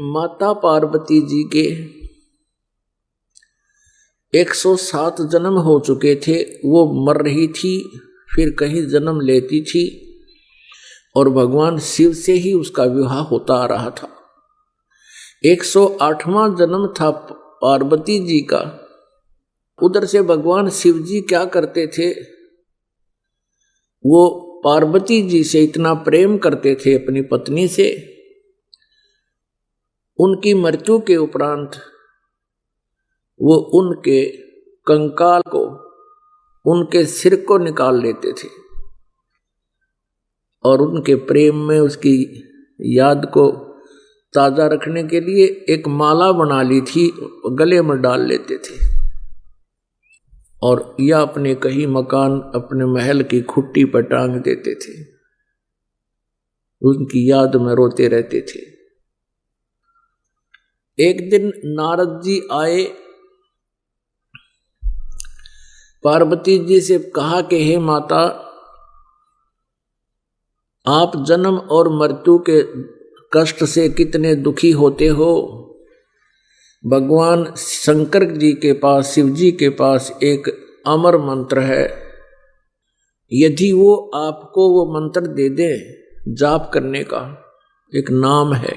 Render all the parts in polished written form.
माता पार्वती जी के 107 जन्म हो चुके थे। वो मर रही थी, फिर कहीं जन्म लेती थी और भगवान शिव से ही उसका विवाह होता आ रहा था। 108वां जन्म था पार्वती जी का। उधर से भगवान शिव जी क्या करते थे, वो पार्वती जी से इतना प्रेम करते थे अपनी पत्नी से, उनकी मृत्यु के उपरांत वो उनके कंकाल को, उनके सिर को निकाल लेते थे और उनके प्रेम में उसकी याद को ताजा रखने के लिए एक माला बना ली थी, गले में डाल लेते थे और या अपने कहीं मकान, अपने महल की खुट्टी पर टांग देते थे। उनकी याद में रोते रहते थे। एक दिन नारद जी आए, पार्वती जी से कहा कि हे माता, आप जन्म और मृत्यु के कष्ट से कितने दुखी होते हो। भगवान शंकर जी के पास, शिव जी के पास एक अमर मंत्र है, यदि वो आपको वो मंत्र दे दे, जाप करने का एक नाम है,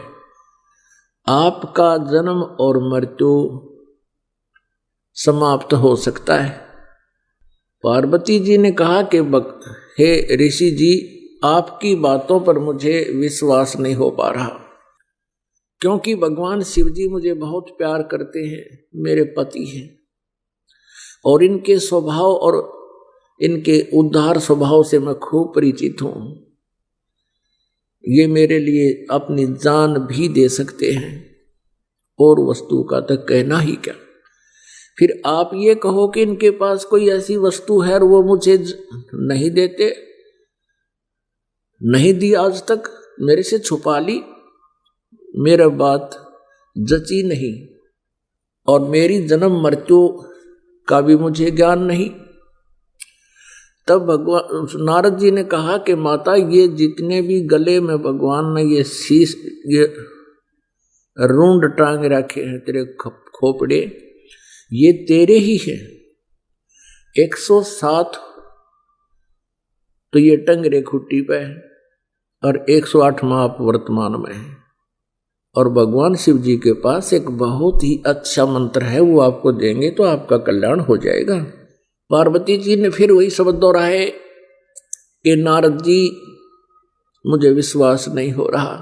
आपका जन्म और मृत्यु समाप्त हो सकता है। पार्वती जी ने कहा कि हे ऋषि जी, आपकी बातों पर मुझे विश्वास नहीं हो पा रहा, क्योंकि भगवान शिव जी मुझे बहुत प्यार करते हैं, मेरे पति हैं और इनके स्वभाव और इनके उदार स्वभाव से मैं खूब परिचित हूं। ये मेरे लिए अपनी जान भी दे सकते हैं और वस्तु का तो कहना ही क्या। फिर आप ये कहो कि इनके पास कोई ऐसी वस्तु है और वो मुझे नहीं देते, नहीं दी आज तक, मेरे से छुपा ली, मेरा बात जची नहीं और मेरी जन्म मृत्यु का भी मुझे ज्ञान नहीं। तब भगवान नारद जी ने कहा कि माता, ये जितने भी गले में भगवान ने ये शीश, ये रूंड टांग रखे हैं तेरे खोपड़े, ये तेरे ही हैं। 107 तो ये टंग रे खुट्टी पे है और 108वां आप वर्तमान में है। और भगवान शिव जी के पास एक बहुत ही अच्छा मंत्र है, वो आपको देंगे तो आपका कल्याण हो जाएगा। पार्वती जी ने फिर वही शब्द दोहराए कि नारद जी, मुझे विश्वास नहीं हो रहा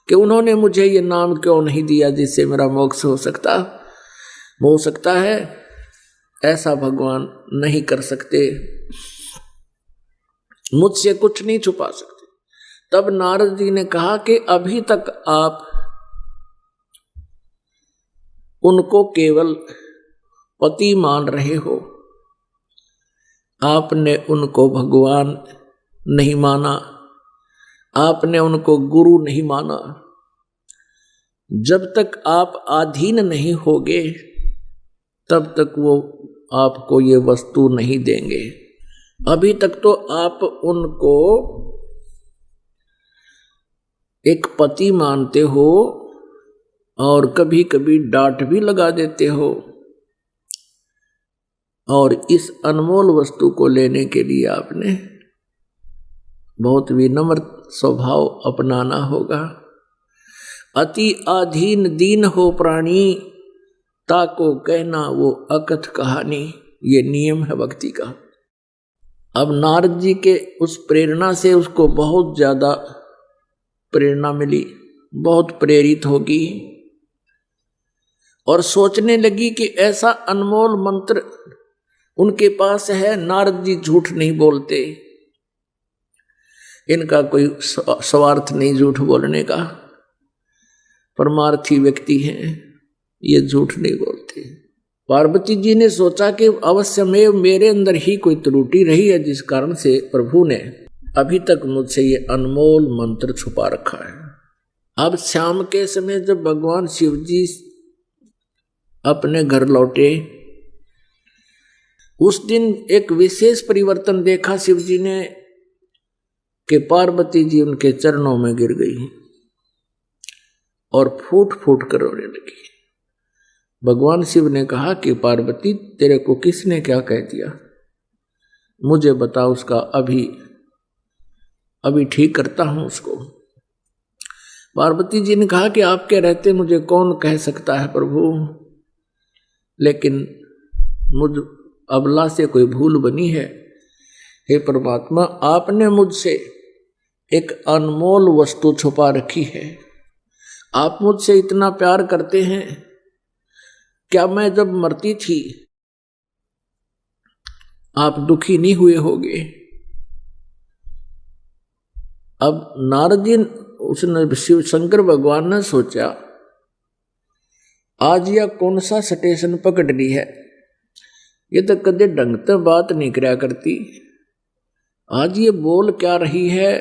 कि उन्होंने मुझे ये नाम क्यों नहीं दिया जिससे मेरा मोक्ष हो सकता है। ऐसा भगवान नहीं कर सकते, मुझसे कुछ नहीं छुपा सकते। तब नारद जी ने कहा कि अभी तक आप उनको केवल पति मान रहे हो, आपने उनको भगवान नहीं माना, आपने उनको गुरु नहीं माना। जब तक आप अधीन नहीं होगे तब तक वो आपको ये वस्तु नहीं देंगे। अभी तक तो आप उनको एक पति मानते हो और कभी कभी डांट भी लगा देते हो, और इस अनमोल वस्तु को लेने के लिए आपने बहुत विनम्र स्वभाव अपनाना होगा। अति अधीन दीन हो प्राणी, ताको कहना वो अकथ कहानी, ये नियम है भक्ति का। अब नारद जी के उस प्रेरणा से उसको बहुत ज्यादा प्रेरणा मिली, बहुत प्रेरित होगी और सोचने लगी कि ऐसा अनमोल मंत्र उनके पास है। नारद जी झूठ नहीं बोलते, इनका कोई स्वार्थ नहीं झूठ बोलने का, परमार्थी व्यक्ति हैं, ये झूठ नहीं बोलते। पार्वती जी ने सोचा कि अवश्य में मेरे अंदर ही कोई त्रुटि रही है जिस कारण से प्रभु ने अभी तक मुझसे ये अनमोल मंत्र छुपा रखा है। अब शाम के समय जब भगवान शिव जी अपने घर लौटे, उस दिन एक विशेष परिवर्तन देखा शिव जी ने कि पार्वती जी उनके चरणों में गिर गई और फूट फूट कर रोने लगी। भगवान शिव ने कहा कि पार्वती, तेरे को किसने क्या कह दिया, मुझे बता, उसका अभी ठीक करता हूं उसको। पार्वती जी ने कहा कि आपके रहते मुझे कौन कह सकता है प्रभु, लेकिन मुझ अबला से कोई भूल बनी है। हे परमात्मा, आपने मुझसे एक अनमोल वस्तु छुपा रखी है। आप मुझसे इतना प्यार करते हैं, क्या मैं जब मरती थी आप दुखी नहीं हुए होगे? अब नारद जी, उसने शिव शंकर भगवान ने सोचा आज यह कौन सा स्टेशन पकड़ ली है, ये तो कदे ढंग से बात नहीं करया करती, आज ये बोल क्या रही है।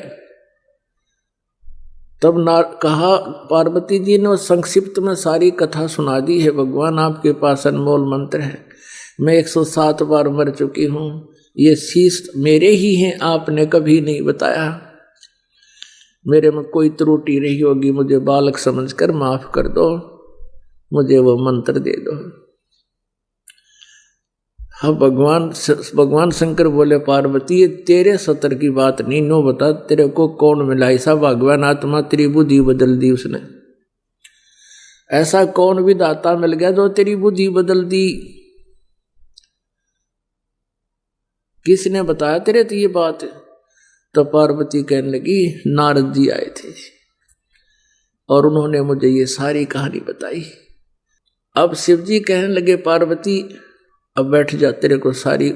तब कहा, पार्वती जी ने संक्षिप्त में सारी कथा सुना दी है। भगवान, आपके पास अनमोल मंत्र है, मैं 107 बार मर चुकी हूँ, ये शीश मेरे ही हैं, आपने कभी नहीं बताया। मेरे में कोई त्रुटि रही होगी, मुझे बालक समझकर माफ कर दो, मुझे वो मंत्र दे दो। हाँ, भगवान शंकर बोले, पार्वती ये तेरे सतर की बात नहीं, नो बता तेरे को कौन मिला ऐसा भगवान आत्मा, तेरी बुद्धि बदल दी उसने। ऐसा कौन विधाता मिल गया जो तेरी बुद्धि बदल दी? किसने बताया तेरे तो ये बात? तो पार्वती कहने लगी, नारद जी आए थे और उन्होंने मुझे ये सारी कहानी बताई। अब शिव जी कहने लगे, पार्वती अब बैठ जा, तेरे को सारी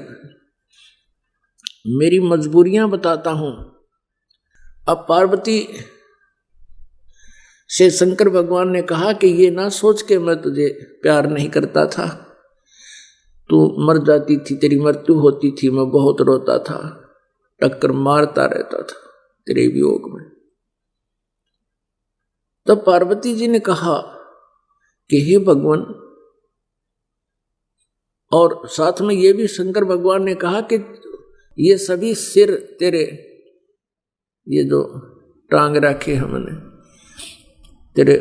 मेरी मजबूरियां बताता हूं। अब पार्वती से शंकर भगवान ने कहा कि ये ना सोच के मैं तुझे प्यार नहीं करता था, तू मर जाती थी, तेरी मृत्यु होती थी, मैं बहुत रोता था, टक्कर मारता रहता था तेरे वियोग में। तब पार्वती जी ने कहा कि हे भगवान, और साथ में ये भी शंकर भगवान ने कहा कि ये सभी सिर तेरे, ये जो टांग रखे हमने, तेरे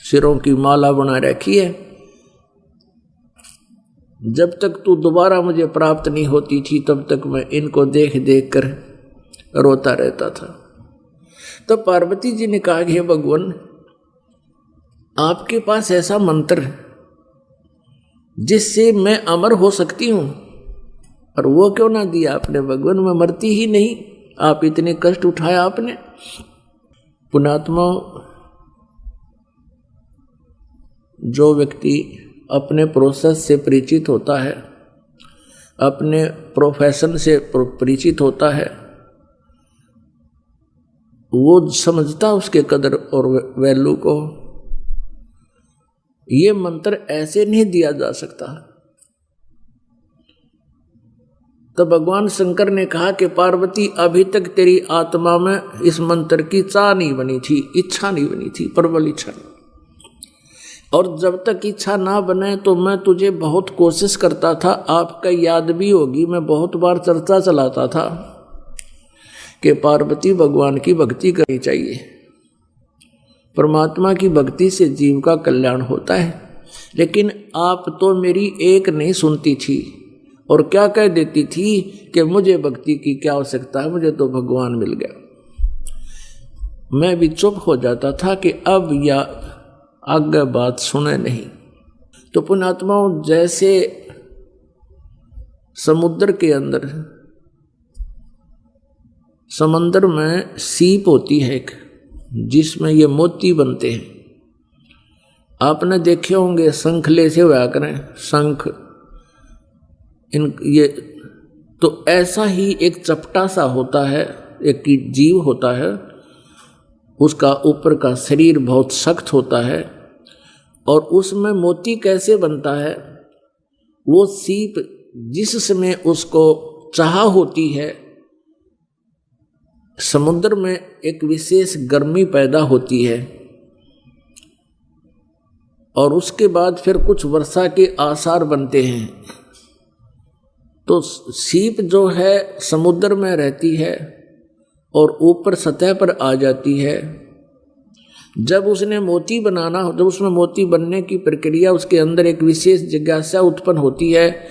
सिरों की माला बना रखी है, जब तक तू दोबारा मुझे प्राप्त नहीं होती थी तब तक मैं इनको देख देख कर रोता रहता था। तब पार्वती जी ने कहा कि हे भगवान, आपके पास ऐसा मंत्र जिससे मैं अमर हो सकती हूं, और वो क्यों ना दिया आपने भगवान? मैं मरती ही नहीं, आप इतने कष्ट उठाया आपने। पुण्यात्मा, जो व्यक्ति अपने प्रोसेस से परिचित होता है, अपने प्रोफेशन से परिचित होता है, वो समझता उसके कदर और वैल्यू को। ये मंत्र ऐसे नहीं दिया जा सकता। तो भगवान शंकर ने कहा कि पार्वती, अभी तक तेरी आत्मा में इस मंत्र की चाह नहीं बनी थी, इच्छा नहीं बनी थी, प्रबल इच्छा नहीं। और जब तक इच्छा ना बने तो मैं तुझे बहुत कोशिश करता था, आपका याद भी होगी, मैं बहुत बार चर्चा चलाता था कि पार्वती, भगवान की भक्ति करनी चाहिए, परमात्मा की भक्ति से जीव का कल्याण होता है। लेकिन आप तो मेरी एक नहीं सुनती थी और क्या कह देती थी कि मुझे भक्ति की क्या आवश्यकता है, मुझे तो भगवान मिल गया। मैं भी चुप हो जाता था कि अब या आगे बात सुने नहीं। तो पुण्यात्माओं, जैसे समुद्र के अंदर, समंदर में सीप होती है एक, जिसमें ये मोती बनते हैं, आपने देखे होंगे, शंखले से हुआ करें शंख, ये तो ऐसा ही एक चपटा सा होता है, एक जीव होता है, उसका ऊपर का शरीर बहुत सख्त होता है, और उसमें मोती कैसे बनता है? वो सीप जिस समय उसको चाह होती है, समुद्र में एक विशेष गर्मी पैदा होती है, और उसके बाद फिर कुछ वर्षा के आसार बनते हैं। तो सीप जो है समुद्र में रहती है और ऊपर सतह पर आ जाती है, जब उसने मोती बनाना, जब उसमें मोती बनने की प्रक्रिया, उसके अंदर एक विशेष जिज्ञासा उत्पन्न होती है,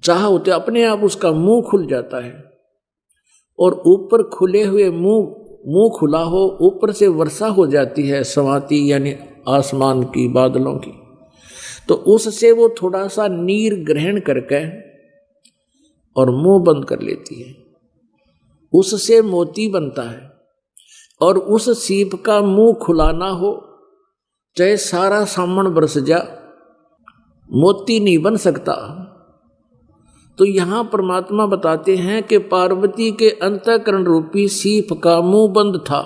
चाह होते अपने आप उसका मुंह खुल जाता है। और ऊपर खुले हुए मुंह खुला हो, ऊपर से वर्षा हो जाती है सवाती यानी आसमान की, बादलों की। तो उससे वो थोड़ा सा नीर ग्रहण करके और मुंह बंद कर लेती है, उससे मोती बनता है। और उस सीप का मुंह खुलाना हो, चाहे सारा सामन बरस जा, मोती नहीं बन सकता। तो यहां परमात्मा बताते हैं कि पार्वती के अंतःकरण रूपी सीप का मुंह बंद था,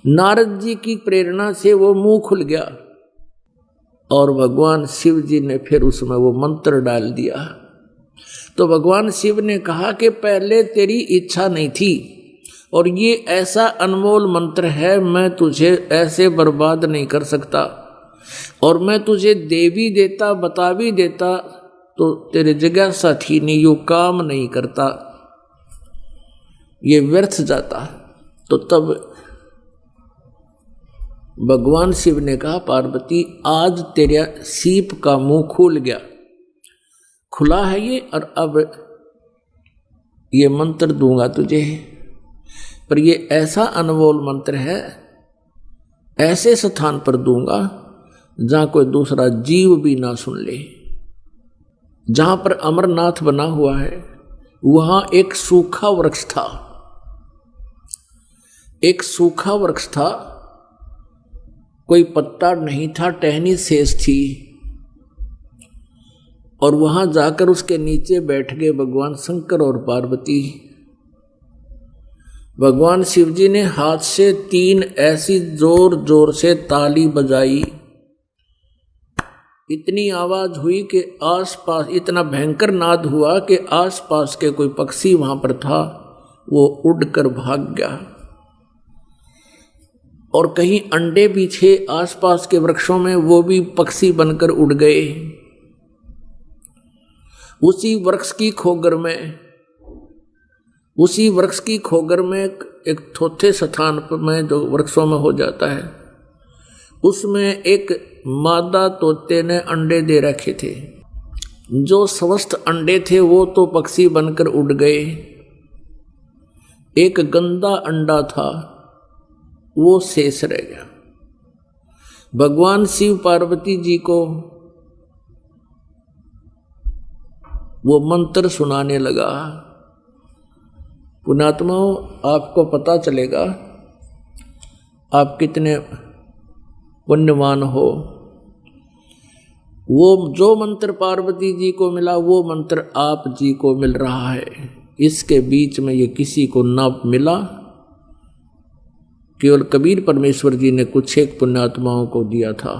नारद जी की प्रेरणा से वो मुंह खुल गया और भगवान शिव जी ने फिर उसमें वो मंत्र डाल दिया। तो भगवान शिव ने कहा कि पहले तेरी इच्छा नहीं थी और ये ऐसा अनमोल मंत्र है, मैं तुझे ऐसे बर्बाद नहीं कर सकता, और मैं तुझे दे भी देता, बता भी देता, तो तेरे जिज्ञासा थी नहीं, यो काम नहीं करता, ये व्यर्थ जाता। तो तब भगवान शिव ने कहा, पार्वती आज तेरा सीप का मुंह खुल गया, खुला है ये, और अब ये मंत्र दूंगा तुझे, पर ये ऐसा अनमोल मंत्र है, ऐसे स्थान पर दूंगा जहां कोई दूसरा जीव भी ना सुन ले। जहां पर अमरनाथ बना हुआ है वहां एक सूखा वृक्ष था, एक सूखा वृक्ष था, कोई पत्ता नहीं था, टहनी शेष थी। और वहां जाकर उसके नीचे बैठ गए भगवान शंकर और पार्वती। भगवान शिव जी ने हाथ से 3 ऐसी जोर जोर से ताली बजाई, इतनी आवाज हुई कि आसपास, इतना भयंकर नाद हुआ कि आसपास के कोई पक्षी वहां पर था वो उड़कर भाग गया। और कहीं अंडे भी थे आसपास के वृक्षों में, वो भी पक्षी बनकर उड़ गए। उसी वृक्ष की खोगर में एक थोथे स्थान पर में जो वृक्षों में हो जाता है, उसमें एक मादा तोते ने अंडे दे रखे थे। जो समस्त अंडे थे वो तो पक्षी बनकर उड़ गए। एक गंदा अंडा था वो शेष रह गया। भगवान शिव पार्वती जी को वो मंत्र सुनाने लगा। पुण्यात्माओं, आपको पता चलेगा आप कितने पुण्यवान हो। वो जो मंत्र पार्वती जी को मिला वो मंत्र आप जी को मिल रहा है। इसके बीच में ये किसी को ना मिला, केवल कबीर परमेश्वर जी ने कुछ एक पुण्यात्माओं को दिया था।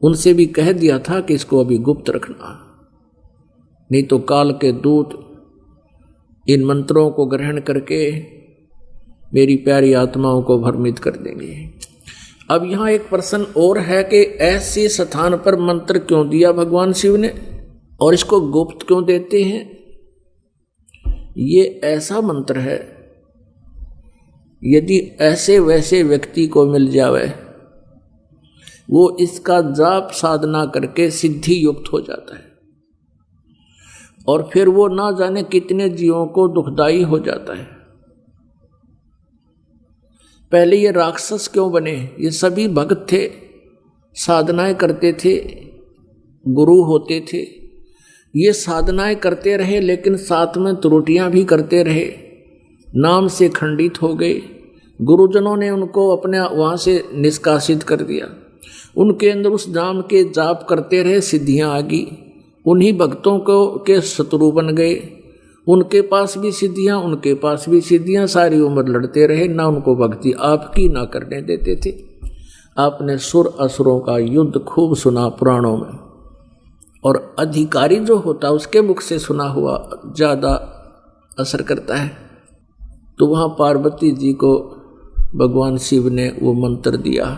उनसे भी कह दिया था कि इसको अभी गुप्त रखना, नहीं तो काल के दूत इन मंत्रों को ग्रहण करके मेरी प्यारी आत्माओं को भ्रमित कर देंगे। अब यहाँ एक प्रश्न और है कि ऐसे स्थान पर मंत्र क्यों दिया भगवान शिव ने और इसको गुप्त क्यों देते हैं? ये ऐसा मंत्र है, यदि ऐसे वैसे व्यक्ति को मिल जावे वो इसका जाप साधना करके सिद्धि युक्त हो जाता है और फिर वो ना जाने कितने जीवों को दुखदाई हो जाता है। पहले ये राक्षस क्यों बने? ये सभी भक्त थे, साधनाएं करते थे, गुरु होते थे। ये साधनाएं करते रहे लेकिन साथ में त्रुटियां भी करते रहे, नाम से खंडित हो गए। गुरुजनों ने उनको अपने वहाँ से निष्कासित कर दिया। उनके अंदर उस नाम के जाप करते रहे, सिद्धियाँ आ गई। उन्हीं भक्तों को के शत्रु बन गए। उनके पास भी सिद्धियाँ, उनके पास भी सिद्धियाँ, सारी उम्र लड़ते रहे, ना उनको भक्ति आपकी ना करने देते थे। आपने सुर असुरों का युद्ध खूब सुना पुराणों में, और अधिकारी जो होता उसके मुख से सुना हुआ ज़्यादा असर करता है। तो वहाँ पार्वती जी को भगवान शिव ने वो मंत्र दिया।